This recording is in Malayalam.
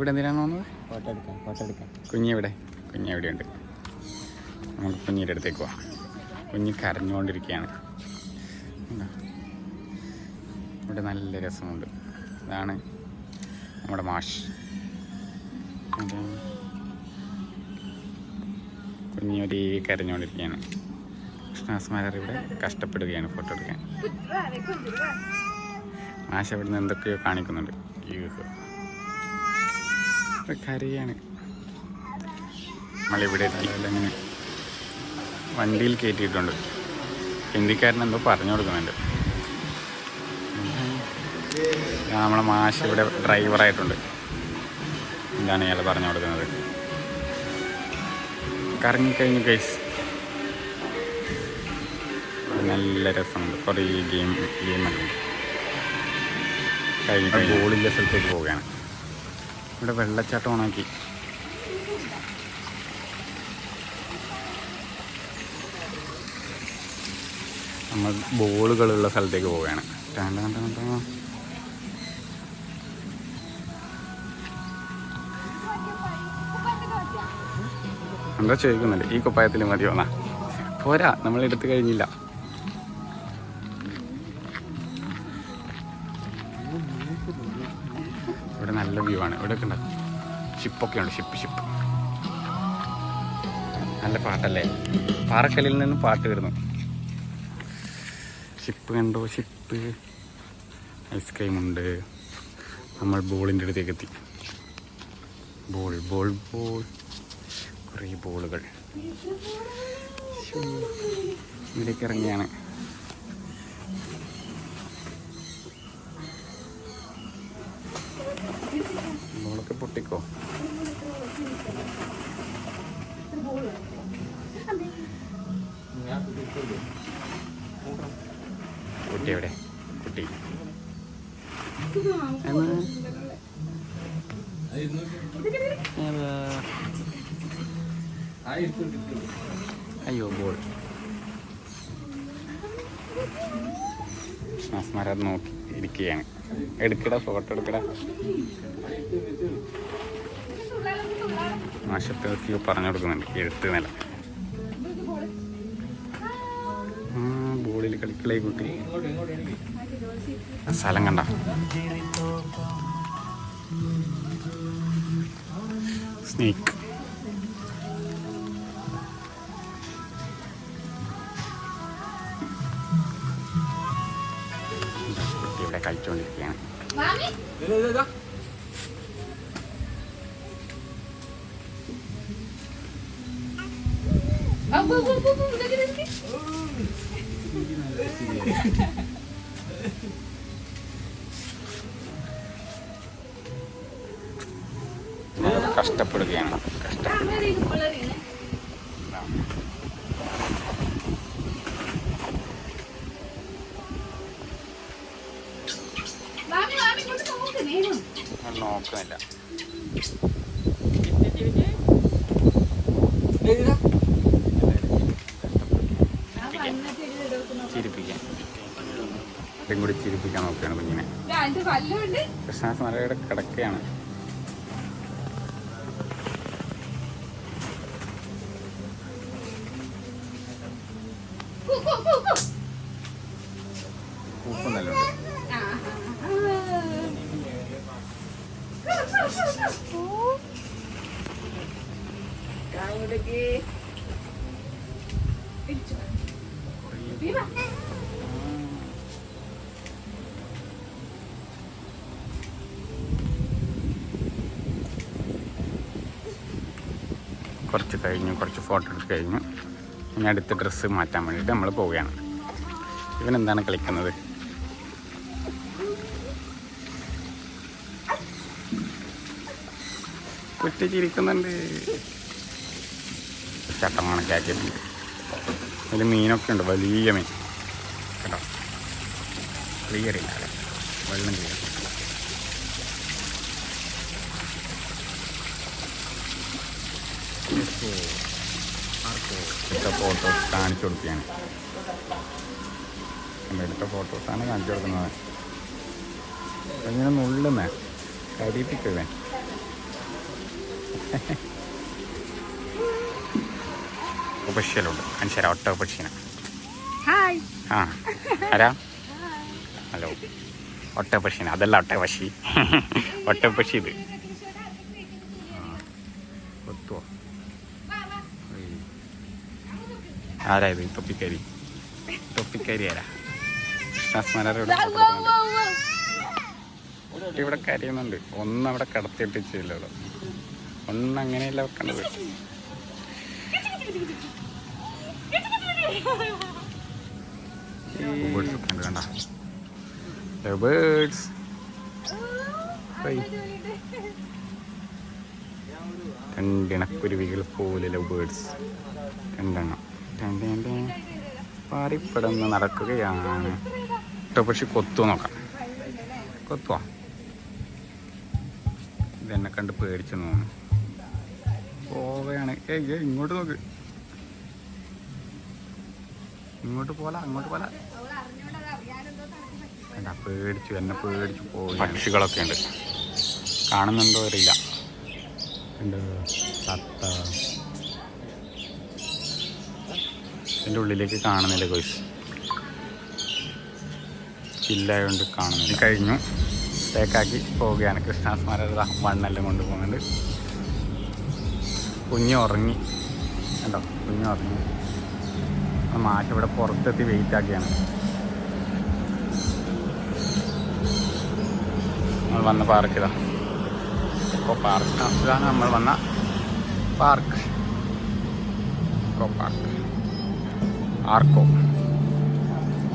ഇവിടെ എന്തിനാണ് പോകുന്നത്? ഫോട്ടോ എടുക്കാം. കുഞ്ഞെവിടെ ഉണ്ട്? നമുക്ക് കുഞ്ഞിൻ്റെ അടുത്തേക്ക് പോവാം. കുഞ്ഞ് കരഞ്ഞുകൊണ്ടിരിക്കുകയാണ്. ഇവിടെ നല്ല രസമുണ്ട്. ഇതാണ് നമ്മുടെ മാഷ്. കുഞ്ഞൊരേ കരഞ്ഞുകൊണ്ടിരിക്കുകയാണ്. കൃഷ്ണാസ്മാരർ ഇവിടെ കഷ്ടപ്പെടുകയാണ് ഫോട്ടോ എടുക്കാൻ. മാഷ് അവിടെ നിന്ന് എന്തൊക്കെയോ കാണിക്കുന്നുണ്ട്. കരയാണ്. നമ്മളിവിടെ ഇങ്ങനെ വണ്ടിയിൽ കയറ്റിയിട്ടുണ്ട്. ഹിന്ദിക്കാരൻ എന്തോ പറഞ്ഞു കൊടുക്കുന്നുണ്ട്. നമ്മളെ മാഷ് ഇവിടെ ഡ്രൈവറായിട്ടുണ്ട്. എന്താണ് ഇയാൾ പറഞ്ഞു കൊടുക്കുന്നത്? കറങ്ങിക്കഴിഞ്ഞു ഗൈസ്. നല്ല രസമുണ്ട്. കുറേ ഗെയിമൊക്കെ കഴിഞ്ഞ് ബോളിൻ്റെ സ്ഥലത്തേക്ക് പോവുകയാണ്. ഇവിടെ വെള്ളച്ചാട്ടം ഓണാക്കി. നമ്മൾ ബോളുകളുള്ള സ്ഥലത്തേക്ക് പോവുകയാണ്. എന്താ ചോദിക്കുന്നില്ല, ഈ കുപ്പായത്തിൽ മതിയോ? എന്നാ പോരാ, നമ്മൾ എടുത്തു കഴിഞ്ഞില്ല. ഇവിടെ നല്ല വ്യൂ ആണ്. ഇവിടെ ഒക്കെ ഉണ്ടാകും ഷിപ്പൊക്കെ ഉണ്ട്. ഷിപ്പ് നല്ല പാട്ടല്ലേ? പാറക്കല്ലിൽ നിന്ന് പാട്ട് വരുന്നു. ഷിപ്പ് കണ്ടോ? ഷിപ്പ്. ഐസ്ക്രീം ഉണ്ട്. നമ്മൾ ബോളിൻ്റെ അടുത്തേക്ക് എത്തി. ബോൾ കുറേ ബോളുകൾ ഇതിലേക്ക് ഇറങ്ങിയാണ്. ബോളൊക്കെ പൊട്ടിക്കോ? കുട്ടി എവിടെ? കുട്ടി അയ്യോ ബോൾ. കൃഷ്ണാസ്മാരർ നോക്കി ഇരിക്കുകയാണ്. എടുക്കടാ, ഫോട്ടോ എടുക്കടാ. മാഷത്തേക്ക് പറഞ്ഞു കൊടുക്കുന്നുണ്ട്. എഴുത്ത് നില ബോളിൽ കളിക്കളേ കുട്ടി. സ്ഥലം കണ്ട സ്നേക്ക്. കുട്ടി ഇവിടെ കളിച്ചുകൊണ്ടിരിക്കുകയാണ്. കഷ്ടപ്പെടുകയാണ്. നോക്കുന്നില്ല. ഇതും കൂടി ചിരിപ്പിക്കാൻ നോക്കുകയാണ് കുഞ്ഞിനെ. കൃഷ്ണാസ്മാരയുടെ കിടക്കയാണ്. പൂപ്പം നല്ല ഉണ്ട്. കുറച്ച് കഴിഞ്ഞു, കുറച്ച് ഫോട്ടോ എടുത്ത് കഴിഞ്ഞു. ഇനി അടുത്ത ഡ്രസ്സ് മാറ്റാൻ വേണ്ടിയിട്ട് നമ്മൾ പോവുകയാണ്. ഇവനെന്താണ് കളിക്കുന്നത്? കുറ്റി ചിരിക്കുന്നുണ്ട്. ചട്ടമാണ് കാക്കിയിട്ടുണ്ട്. അതിൽ മീനൊക്കെ ഉണ്ട്. വലിയ മീൻ കേട്ടോ. ക്ലിയർ ഇല്ല, വെള്ളം ക്ലിയർ. എടുത്ത ഫോട്ടോസ് കാണിച്ചു കൊടുക്കുകയാണ്. എടുത്ത ഫോട്ടോസാണ് കാണിച്ചു കൊടുക്കുന്നത്. ഇങ്ങനെ നുള്ളുന്നേ കരിപ്പിക്കുവേ. പക്ഷിയെല്ലാം കാണിച്ചു തരാം. ഒട്ടക പക്ഷീനെ. ആ ആരാ? ഹലോ. ഒട്ടക പക്ഷീനെ. അതല്ല ഒട്ടക പക്ഷി. ഒട്ടക പക്ഷി ഇത്. കൊത്തുവോ? ആരാ ഇത്? തൊപ്പിക്കാരി. തൊപ്പിക്കാരി ആരാ? ഇവിടെ കരയുന്നുണ്ട്. ഒന്നവിടെ കടത്തിയിട്ടില്ലല്ലോ. ഒന്നങ്ങനെയല്ല വെക്കേണ്ടത്. രണ്ടിണക്കുരുവികൾ പോലെ ലവ് ബേർഡ്സ് 2 എണ്ണം പാറിപ്പടന്ന് നടക്കുകയാണ്. പക്ഷെ കൊത്തു നോക്കാം. കൊത്തുവാ? ഇതെന്നെ കണ്ട് പേടിച്ചു തോന്നുന്നു. പോവുകയാണ്. ഇങ്ങോട്ട് നോക്ക്. ഇങ്ങോട്ട് പോലെ അങ്ങോട്ട് പോലെ. എന്താ പേടിച്ചു, എന്നെ പേടിച്ചു പോയി. പക്ഷികളൊക്കെ ഉണ്ട്. കാണുന്നുണ്ടോ അറിയില്ല. തത്ത. ഇതിൻ്റെ ഉള്ളിലേക്ക് കാണുന്നില്ല കോഴ്സ്. ചില്ലായതുകൊണ്ട് കാണുന്നില്ല. കഴിഞ്ഞു. തേക്കാക്കി പോവുകയാണ്. കൃഷ്ണാസ്മാരുടെ മണ്ണെല്ലാം കൊണ്ടുപോകുന്നുണ്ട്. കുഞ്ഞ് ഉറങ്ങി. കണ്ടോ? കുഞ്ഞ് ഉറങ്ങി. മാറ്റി ഇവിടെ പുറത്തെത്തി വെയിറ്റ് ആക്കിയാണ്. നമ്മൾ വന്ന പാർക്ക് ഇതാ. ഇപ്പോൾ പാർക്ക് ഇതാണ് നമ്മൾ വന്ന പാർക്ക്. പാർക്ക് ആർക്കോ.